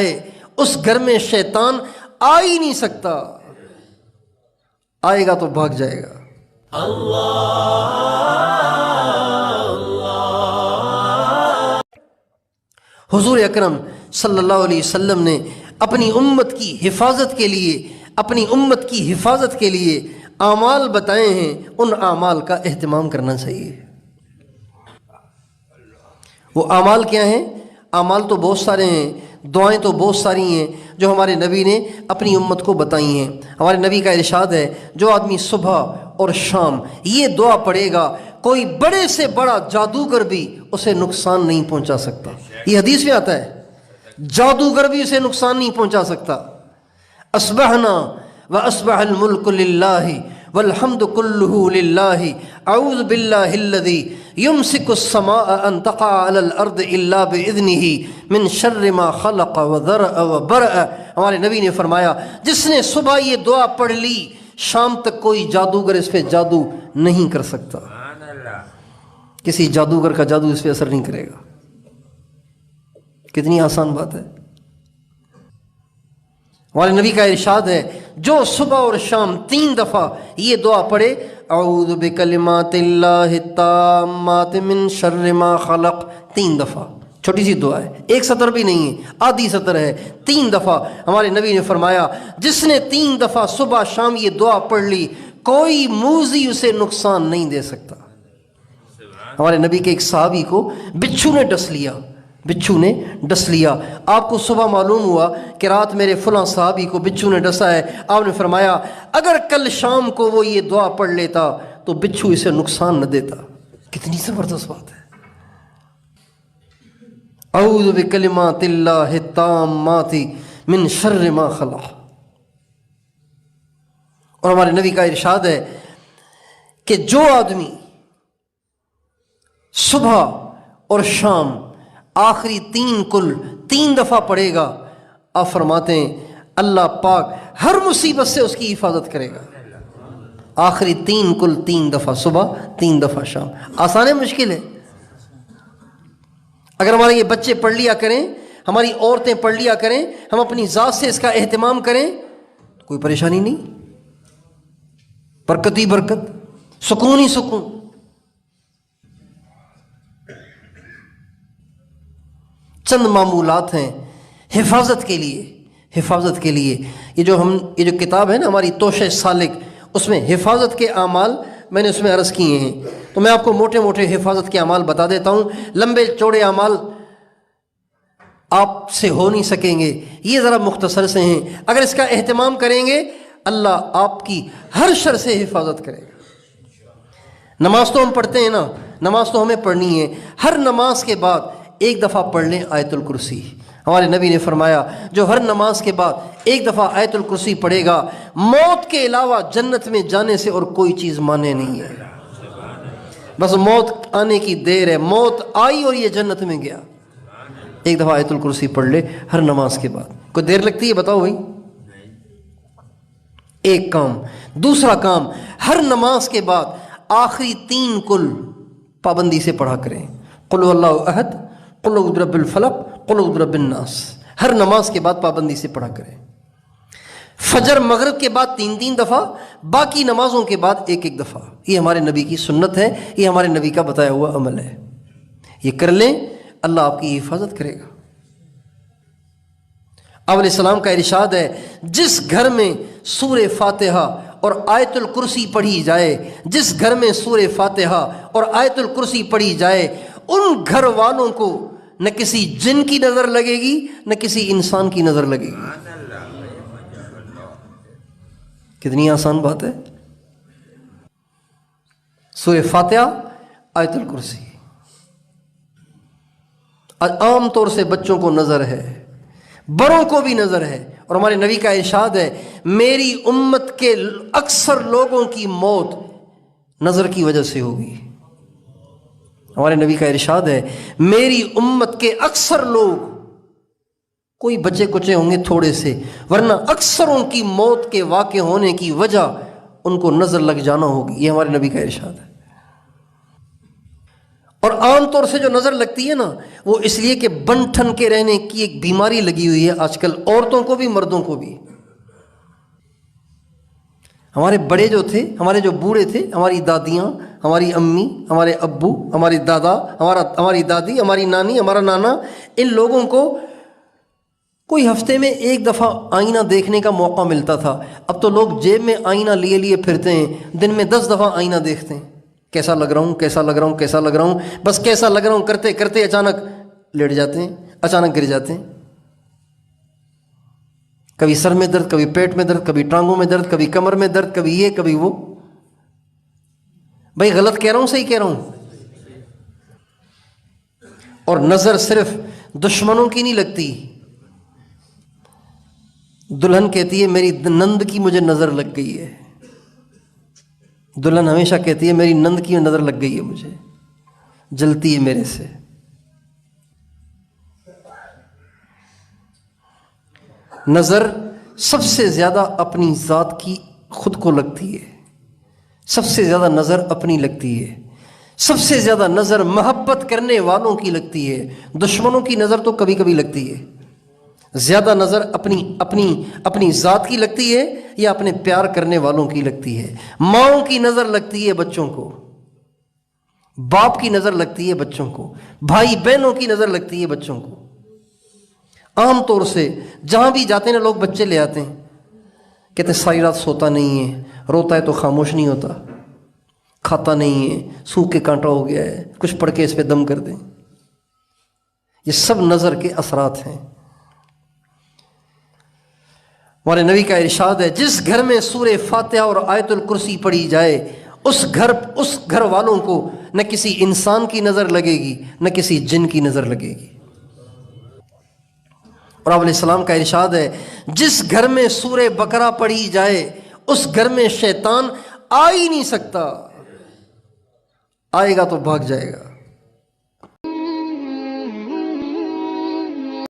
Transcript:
اس گھر میں شیطان آ ہی نہیں سکتا، آئے گا تو بھاگ جائے گا۔ حضور اکرم صلی اللہ علیہ وسلم نے اپنی امت کی حفاظت کے لیے اعمال بتائے ہیں، ان اعمال کا اہتمام کرنا چاہیے۔ وہ اعمال کیا ہیں؟ اعمال تو بہت سارے ہیں، دعائیں تو بہت ساری ہیں جو ہمارے نبی نے اپنی امت کو بتائی ہیں۔ ہمارے نبی کا ارشاد ہے، جو آدمی صبح اور شام یہ دعا پڑھے گا، کوئی بڑے سے بڑا جادوگر بھی اسے نقصان نہیں پہنچا سکتا۔ یہ حدیث میں آتا ہے، جادوگر بھی اسے نقصان نہیں پہنچا سکتا۔ اصبحنا واصبح الملک للہ والحمد کلہ للہ اعوذ باللہ الذی یمسک السماء ان تقع علی الارض الا باذنہ من شر ما خلق وذرأ وبرأ۔ ہمارے نبی نے فرمایا، جس نے صبح یہ دعا پڑھ لی، شام تک کوئی جادوگر اس پہ جادو نہیں کر سکتا، کسی جادوگر کا جادو اس پہ اثر نہیں کرے گا۔ کتنی آسان بات ہے۔ ہمارے نبی کا ارشاد ہے، جو صبح اور شام 3 دفعہ یہ دعا پڑھے، اعوذ بکلمات اللہ التامات من شر ما خلق، 3 دفعہ، چھوٹی سی دعا ہے، 1 سطر بھی نہیں ہے، آدھی سطر ہے، 3 دفعہ ہمارے نبی نے فرمایا، جس نے 3 دفعہ صبح شام یہ دعا پڑھ لی، کوئی موذی اسے نقصان نہیں دے سکتا۔ ہمارے نبی کے ایک صحابی کو بچھو نے ڈس لیا۔ آپ کو صبح معلوم ہوا کہ رات میرے فلاں صحابی کو بچھو نے ڈسا ہے، آپ نے فرمایا اگر کل شام کو وہ یہ دعا پڑھ لیتا تو بچھو اسے نقصان نہ دیتا۔ کتنی زبردست بات ہے۔ اعوذ بکلمات اللہ التامات من شر ما خلق۔ اور ہمارے نبی کا ارشاد ہے کہ جو آدمی صبح اور شام آخری 3 دفعہ پڑھے گا، آپ فرماتے ہیں اللہ پاک ہر مصیبت سے اس کی حفاظت کرے گا۔ آخری 3 دفعہ صبح، 3 دفعہ شام۔ آسان ہے مشکل ہے؟ اگر ہمارے یہ بچے پڑھ لیا کریں، ہماری عورتیں پڑھ لیا کریں، ہم اپنی ذات سے اس کا اہتمام کریں، تو کوئی پریشانی نہیں، برکت ہی برکت، سکون ہی سکون۔ چند معمولات ہیں حفاظت کے لیے۔ یہ جو کتاب ہے نا ہماری توشہ سالک، اس میں حفاظت کے اعمال میں نے اس میں عرض کیے ہیں، تو میں آپ کو موٹے موٹے حفاظت کے اعمال بتا دیتا ہوں، لمبے چوڑے اعمال آپ سے ہو نہیں سکیں گے، یہ ذرا مختصر سے ہیں۔ اگر اس کا اہتمام کریں گے، اللہ آپ کی ہر شر سے حفاظت کرے گا۔ نماز تو ہم پڑھتے ہیں نا، نماز تو ہمیں پڑھنی ہے، ہر نماز کے بعد 1 دفعہ پڑھ لیں آیت الکرسی۔ ہمارے نبی نے فرمایا، جو ہر نماز کے بعد 1 دفعہ آیت الکرسی پڑھے گا، موت کے علاوہ جنت میں جانے سے اور کوئی چیز مانے نہیں ہے، بس موت آنے کی دیر ہے، موت آئی اور یہ جنت میں گیا۔ 1 دفعہ آیت الکرسی پڑھ لے ہر نماز کے بعد۔ کوئی دیر لگتی ہے بتاؤ بھائی؟ ایک کام۔ دوسرا کام، ہر نماز کے بعد آخری 3 کل پابندی سے پڑھا کریں، قل هو اللہ احد، قل اعوذ برب الفلق، قل اعوذ برب الناس، ہر نماز کے بعد پابندی سے پڑھا کریں۔ فجر مغرب کے بعد 3 دفعہ، باقی نمازوں کے بعد 1 دفعہ۔ یہ ہمارے نبی کی سنت ہے، یہ ہمارے نبی کا بتایا ہوا عمل ہے، یہ کر لیں اللہ آپ کی حفاظت کرے گا۔ آپ علیہ السلام کا ارشاد ہے، جس گھر میں سورہ فاتحہ اور آیت الکرسی پڑھی جائے، جس گھر میں سورہ فاتحہ اور آیت الکرسی پڑھی جائے، ان گھر والوں کو نہ کسی جن کی نظر لگے گی نہ کسی انسان کی نظر لگے گی۔ کتنی آسان بات ہے۔ سورہ فاتحہ، آیت الکرسی۔ عام طور سے بچوں کو نظر ہے، بڑوں کو بھی نظر ہے، اور ہمارے نبی کا ارشاد ہے، میری امت کے اکثر لوگوں کی موت نظر کی وجہ سے ہوگی۔ ہمارے نبی کا ارشاد ہے، میری امت کے اکثر لوگ، کوئی بچے کچے ہوں گے تھوڑے سے، ورنہ اکثروں کی موت کے واقع ہونے کی وجہ ان کو نظر لگ جانا ہوگی۔ یہ ہمارے نبی کا ارشاد ہے۔ اور عام طور سے جو نظر لگتی ہے نا وہ اس لیے کہ بن ٹھن کے رہنے کی ایک بیماری لگی ہوئی ہے آج کل، عورتوں کو بھی مردوں کو بھی۔ ہمارے بڑے جو تھے، ہمارے جو بوڑھے تھے، ہماری دادیاں، ہماری امی، ہمارے ابو، ہمارے دادا، ہماری دادی، ہماری نانی، ہمارا نانا، ان لوگوں کو کوئی ہفتے میں ایک دفعہ آئینہ دیکھنے کا موقع ملتا تھا۔ اب تو لوگ جیب میں آئینہ لیے لیے پھرتے ہیں، دن میں 10 دفعہ آئینہ دیکھتے ہیں، کیسا لگ رہا ہوں، کیسا لگ رہا ہوں، کیسا لگ رہا ہوں، بس کیسا لگ رہا ہوں کرتے کرتے اچانک لیٹ جاتے ہیں، اچانک گر جاتے ہیں۔ کبھی سر میں درد، کبھی پیٹ میں درد، کبھی ٹانگوں میں درد، کبھی کمر میں درد، کبھی یہ کبھی وہ۔ بھائی غلط کہہ رہا ہوں صحیح کہہ رہا ہوں؟ اور نظر صرف دشمنوں کی نہیں لگتی۔ دلہن کہتی ہے میری نند کی مجھے نظر لگ گئی ہے، دلہن ہمیشہ کہتی ہے میری نند کی نظر لگ گئی ہے، مجھے جلتی ہے میرے سے۔ نظر سب سے زیادہ اپنی ذات کی خود کو لگتی ہے، سب سے زیادہ نظر اپنی لگتی ہے، سب سے زیادہ نظر محبت کرنے والوں کی لگتی ہے، دشمنوں کی نظر تو کبھی کبھی لگتی ہے۔ زیادہ نظر اپنی ذات کی لگتی ہے یا اپنے پیار کرنے والوں کی لگتی ہے۔ ماؤں کی نظر لگتی ہے بچوں کو، باپ کی نظر لگتی ہے بچوں کو، بھائی بہنوں کی نظر لگتی ہے بچوں کو۔ عام طور سے جہاں بھی جاتے ہیں لوگ بچے لے آتے ہیں، کہتے ہیں ساری رات سوتا نہیں ہے، روتا ہے تو خاموش نہیں ہوتا، کھاتا نہیں ہے، سوکھ کے کانٹا ہو گیا ہے، کچھ پڑھ کے اس پہ دم کر دیں۔ یہ سب نظر کے اثرات ہیں۔ ہمارے نبی کا ارشاد ہے جس گھر میں سورہ فاتحہ اور آیت الکرسی پڑھی جائے اس گھر والوں کو نہ کسی انسان کی نظر لگے گی نہ کسی جن کی نظر لگے گی۔ اور آپ علیہ السلام کا ارشاد ہے جس گھر میں سورہ بقرہ پڑھی جائے اس گھر میں شیطان آ ہی نہیں سکتا، آئے گا تو بھاگ جائے گا۔